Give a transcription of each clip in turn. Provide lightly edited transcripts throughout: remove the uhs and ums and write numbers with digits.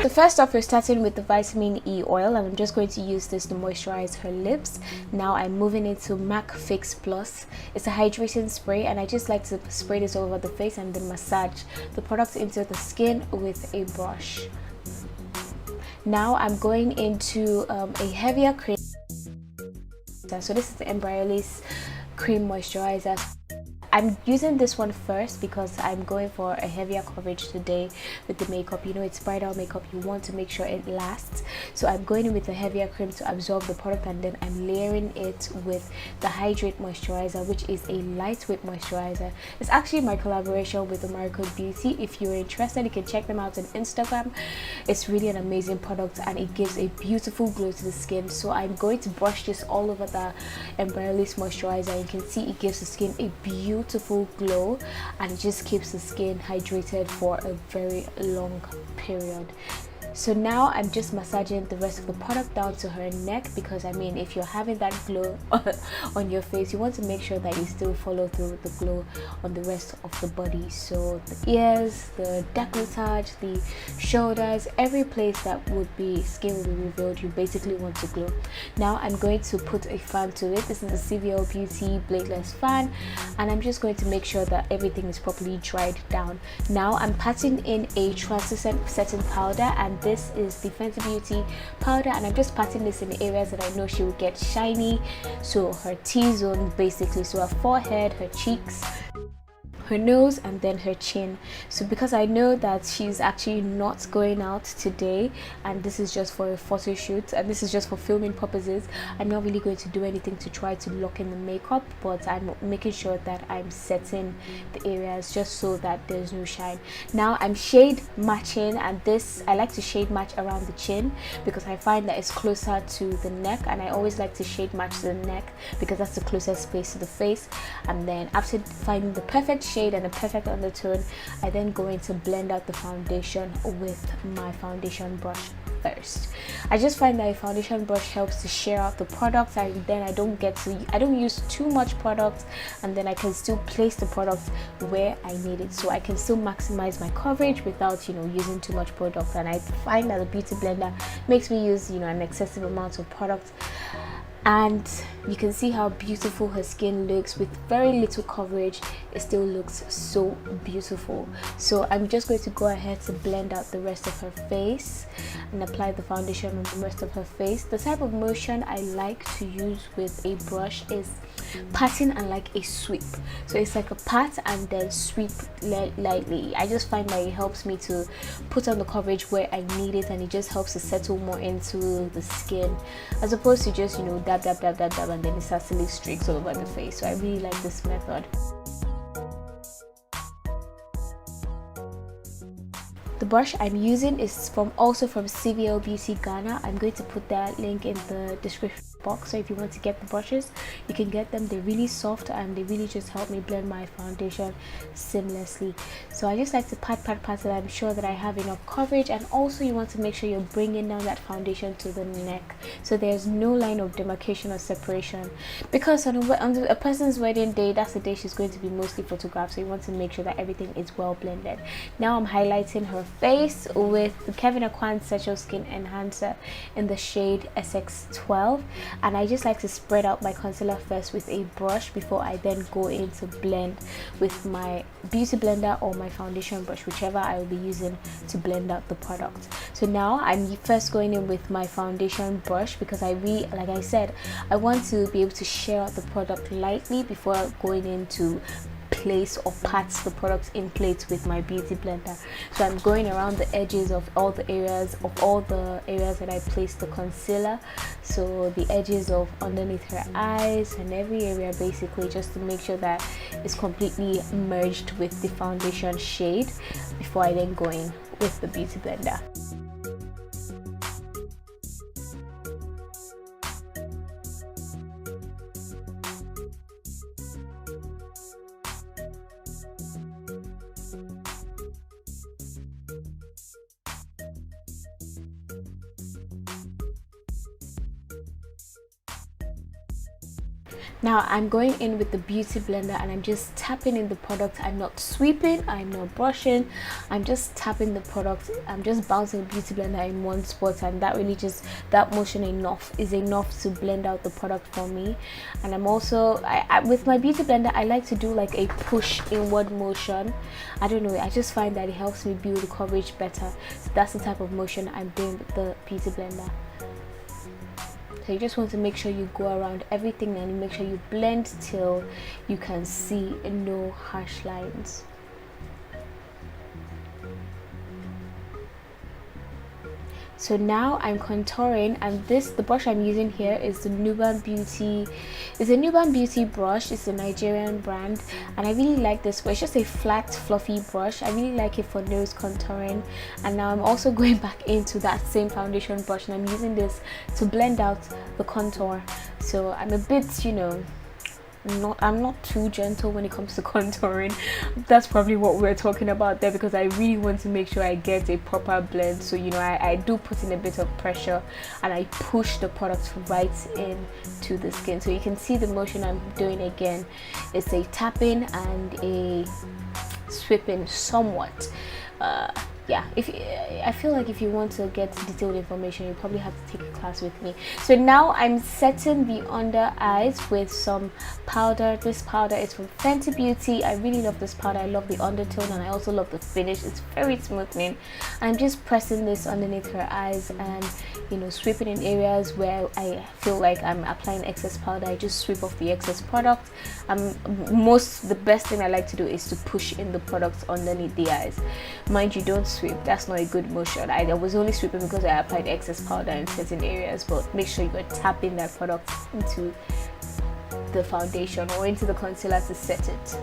So first off, we're starting with the vitamin E oil, and I'm just going to use this to moisturize her lips. Now I'm moving into MAC Fix Plus. It's a hydrating spray, and I just like to spray this over the face and then massage the product into the skin with a brush. Now I'm going into a heavier cream. So this is the Bridal cream moisturizer. I'm using this one first because I'm going for a heavier coverage today with the makeup. You know, it's bridal makeup, you want to make sure it lasts. So I'm going in with a heavier cream to absorb the product, and then I'm layering it with the Hydrate moisturizer, which is a lightweight moisturizer. It's actually my collaboration with American Beauty. If you're interested, you can check them out on Instagram. It's really an amazing product and it gives a beautiful glow to the skin. So I'm going to brush this all over the Bridal moisturizer. You can see it gives the skin a beautiful glow, and it just keeps the skin hydrated for a very long period. So now I'm just massaging the rest of the product down to her neck, because I mean, if you're having that glow on your face, you want to make sure that you still follow through with the glow on the rest of the body. So the ears, the décolletage, the shoulders, every place that would be skin will be revealed, you basically want to glow. Now I'm going to put a fan to it. This is the CVL Beauty bladeless fan, and I'm just going to make sure that everything is properly dried down. Now I'm patting in a translucent setting powder, and this is the Fenty Beauty powder, and I'm just patting this in the areas that I know she will get shiny. So her T-zone basically, so her forehead, her cheeks, her nose, and then her chin. So because I know that she's actually not going out today, and this is just for a photo shoot and this is just for filming purposes, I'm not really going to do anything to try to lock in the makeup, but I'm making sure that I'm setting the areas just so that there's no shine. Now I'm shade matching, and this I like to shade match around the chin because I find that it's closer to the neck, and I always like to shade match the neck because that's the closest space to the face. And then after finding the perfect shade and a perfect undertone, I then go in to blend out the foundation with my foundation brush first. I just find that a foundation brush helps to share out the product, and then I don't use too much product, and then I can still place the product where I need it, so I can still maximize my coverage without, you know, using too much product. And I find that the beauty blender makes me use, you know, an excessive amount of product. And you can see how beautiful her skin looks with very little coverage. It still looks so beautiful. So I'm just going to go ahead to blend out the rest of her face and apply the foundation on the rest of her face. The type of motion I like to use with a brush is patting and like a sweep. So it's like a pat and then sweep lightly. I just find that it helps me to put on the coverage where I need it, and it just helps to settle more into the skin, as opposed to just, you know, dab and then it starts to leave streaks all over the face. So I really like this method. The brush I'm using is also from CVL Beauty Ghana. I'm going to put that link in the description box, so if you want to get the brushes, you can get them. They're really soft and they really just help me blend my foundation seamlessly. So I just like to pat and I'm sure that I have enough coverage. And also you want to make sure you're bringing down that foundation to the neck, so there's no line of demarcation or separation, because on a person's wedding day, that's the day she's going to be mostly photographed, so you want to make sure that everything is well blended. Now I'm highlighting her face with the Kevyn Aucoin Essential Skin Enhancer in the shade SX12, and I just like to spread out my concealer first with a brush before I then go in to blend with my beauty blender or my foundation brush, whichever I will be using to blend out the product. So now I'm first going in with my foundation brush because like I said, I want to be able to share out the product lightly before going into place or pat the product in place with my beauty blender. So I'm going around the edges of all the areas that I placed the concealer, so the edges of underneath her eyes and every area basically, just to make sure that it's completely merged with the foundation shade before I then go in with the beauty blender. Now I'm going in with the beauty blender and I'm just tapping in the product. I'm not sweeping, I'm not brushing, I'm just tapping the product. I'm just bouncing the beauty blender in one spot, and that really just, that motion is enough to blend out the product for me. And I'm also, with my beauty blender, I like to do like a push inward motion. I don't know, I just find that it helps me build the coverage better. So that's the type of motion I'm doing with the beauty blender. So you just want to make sure you go around everything and you make sure you blend till you can see no harsh lines. So now I'm contouring, and the brush I'm using here is the Nuban Beauty. It's a Nuban Beauty brush. It's a Nigerian brand, and I really like this brush. It's just a flat, fluffy brush. I really like it for nose contouring. And now I'm also going back into that same foundation brush, and I'm using this to blend out the contour. So I'm a bit, you know, I'm not too gentle when it comes to contouring. That's probably what we're talking about there, because I really want to make sure I get a proper blend. So, you know, I do put in a bit of pressure and I push the product right in to the skin. So you can see the motion I'm doing again. It's a tapping and a sweeping somewhat. Yeah, I feel like if you want to get detailed information, you probably have to take a class with me. So now I'm setting the under eyes with some powder. This powder is from Fenty Beauty. I really love this powder. I love the undertone and I also love the finish. It's very smoothing. I'm just pressing this underneath her eyes and, you know, sweeping in areas where I feel like I'm applying excess powder. I just sweep off the excess product. The best thing I like to do is to push in the product underneath the eyes. Mind you, don't sweep. That's not a good motion. I was only sweeping because I applied excess powder in certain areas, but make sure you're tapping that product into the foundation or into the concealer to set it.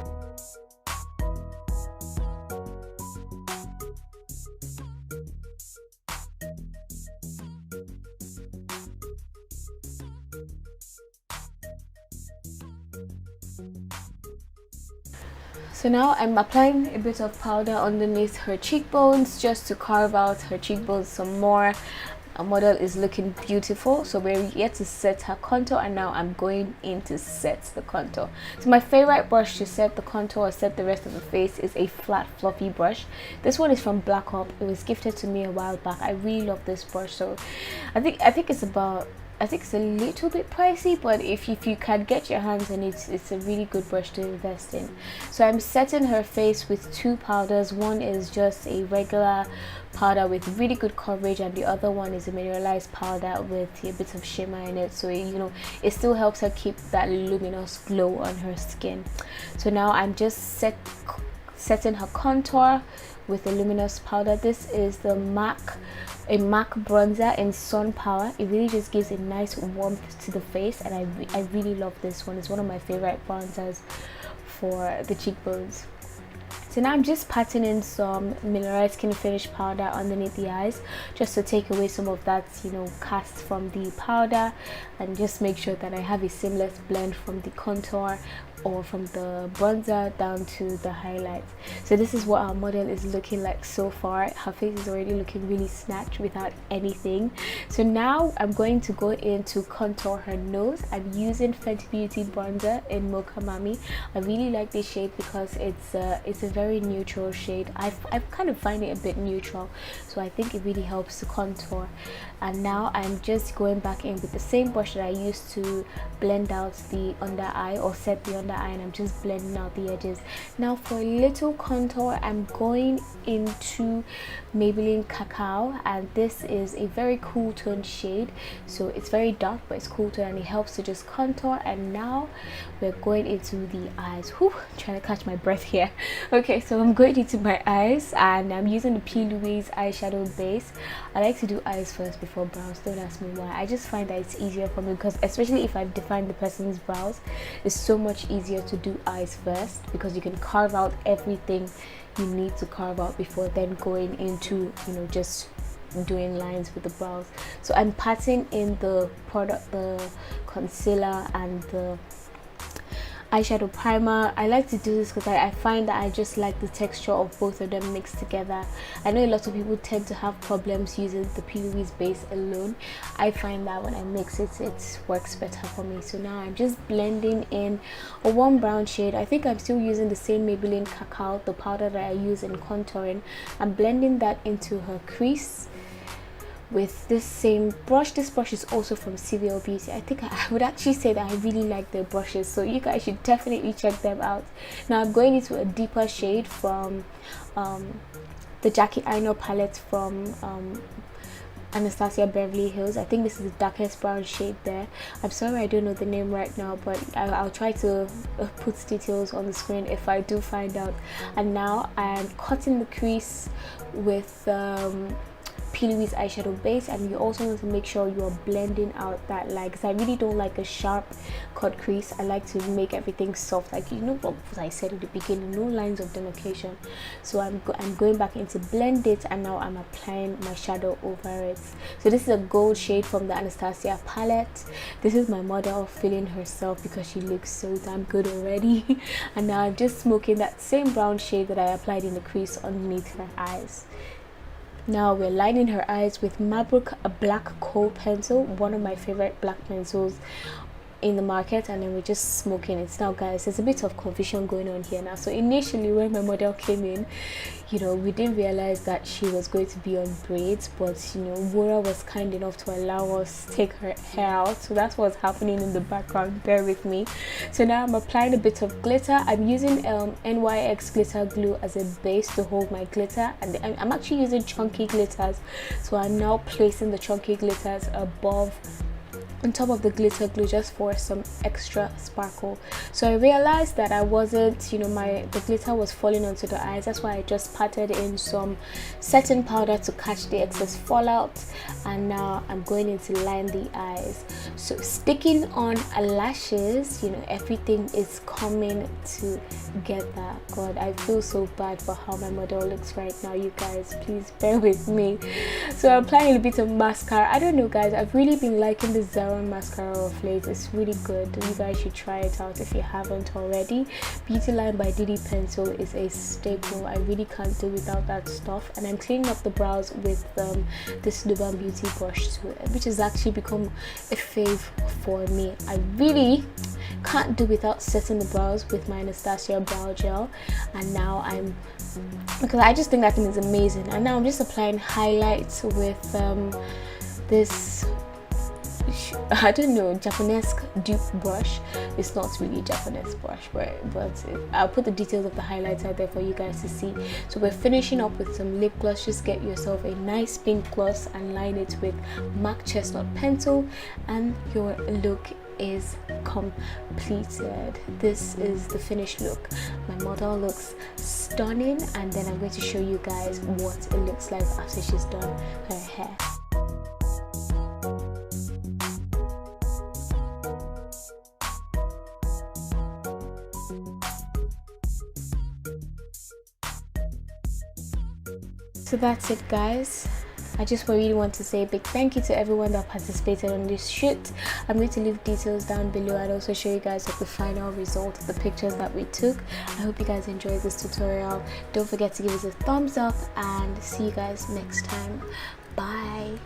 So now I'm applying a bit of powder underneath her cheekbones just to carve out her cheekbones some more. Our model is looking beautiful, so we're yet to set her contour, and now I'm going in to set the contour. So my favorite brush to set the contour or set the rest of the face is a flat fluffy brush. This one is from Black Up. It was gifted to me a while back. I really love this brush, so I think it's a little bit pricey, but if you can get your hands on it, it's a really good brush to invest in. So I'm setting her face with two powders. One is just a regular powder with really good coverage, and the other one is a mineralized powder with a bit of shimmer in it, so you know it still helps her keep that luminous glow on her skin. So now I'm just setting her contour with a luminous powder. This is the MAC bronzer in Sun Power. It really just gives a nice warmth to the face, and I really love this one. It's one of my favorite bronzers for the cheekbones. So now I'm just patting in some mineralized skin finish powder underneath the eyes, just to take away some of that, you know, cast from the powder, and just make sure that I have a seamless blend from the contour or from the bronzer down to the highlights. So this is what our model is looking like so far. Her face is already looking really snatched without anything. So now I'm going to go in to contour her nose. I'm using Fenty Beauty bronzer in Mocha Mami. I really like this shade because it's a very neutral shade. I kind of find it a bit neutral, so I think it really helps to contour. And now I'm just going back in with the same brush that I used to blend out the under eye or set the under eye, and I'm just blending out the edges. Now for a little contour, I'm going into Maybelline Cacao, and this is a very cool tone shade. So it's very dark, but it's cool tone and it helps to just contour. And now we're going into the eyes. Whew, I'm trying to catch my breath here. Okay, so I'm going into my eyes and I'm using the P. Louise eyeshadow base. I like to do eyes first before brows. Don't ask me why. I just find that it's easier for me, because especially if I've defined the person's brows, it's so much easier to do eyes first, because you can carve out everything you need to carve out before then going into, you know, just doing lines with the brows. So I'm patting in the product, the concealer and eyeshadow primer. I like to do this because I find that I just like the texture of both of them mixed together. I know a lot of people tend to have problems using the P. Louise base alone. I find that when I mix it, it works better for me. So now I'm just blending in a warm brown shade. I think I'm still using the same Maybelline Cacao, the powder that I use in contouring. I'm blending that into her crease with this same brush. This brush is also from CVL Beauty. I think I would actually say that I really like their brushes, so you guys should definitely check them out. Now I'm going into a deeper shade from the Jackie Aino palette from Anastasia Beverly Hills. I think this is the darkest brown shade there. I'm sorry I don't know the name right now, but I'll try to put details on the screen if I do find out. And now I'm cutting the crease with P. Louise eyeshadow base, and you also want to make sure you are blending out that line, because I really don't like a sharp cut crease. I like to make everything soft, like, you know what I said at the beginning, no lines of demarcation. So I'm going back into blend it, and now I'm applying my shadow over it. So this is a gold shade from the Anastasia palette. This is my model feeling herself because she looks so damn good already. And now I'm just smoking that same brown shade that I applied in the crease underneath her eyes. Now we're lining her eyes with Mabrook, a black kohl pencil, one of my favorite black pencils in the market, and then we're just smoking it. Now guys, there's a bit of confusion going on here now. So initially when my model came in, you know, we didn't realize that she was going to be on braids, but you know, Wura was kind enough to allow us to take her hair out, so that's what's happening in the background. Bear with me. So now I'm applying a bit of glitter. I'm using NYX glitter glue as a base to hold my glitter, and I'm actually using chunky glitters, so I'm now placing the chunky glitters above on top of the glitter glue just for some extra sparkle. So I realized that I wasn't, you know, the glitter was falling onto the eyes. That's why I just patted in some setting powder to catch the excess fallout, and now I'm going in to line the eyes. So sticking on lashes, you know, everything is coming together. God, I feel so bad for how my model looks right now, you guys, please bear with me. So I'm applying a bit of mascara. I don't know guys, I've really been liking this Zara mascara of late. It's really good. You guys should try it out if you haven't already. Beauty Line by Didi Pencil is a staple. I really can't do without that stuff. And I'm cleaning up the brows with this Nuban Beauty brush too, which has actually become a fave for me. I really can't do without setting the brows with my Anastasia brow gel, and now because I just think that thing is amazing. And now I'm just applying highlights with this, I don't know, Japanese dupe brush. It's not really a Japanese brush, but I'll put the details of the highlights out there for you guys to see. So we're finishing up with some lip gloss. Just get yourself a nice pink gloss and line it with MAC Chestnut pencil, and your look is completed. This is the finished look. My model looks stunning, and then I'm going to show you guys what it looks like after she's done her hair. So that's it guys. I just really want to say a big thank you to everyone that participated on this shoot. I'm going to leave details down below and also show you guys the final result of the pictures that we took. I hope you guys enjoyed this tutorial. Don't forget to give us a thumbs up, and see you guys next time. Bye.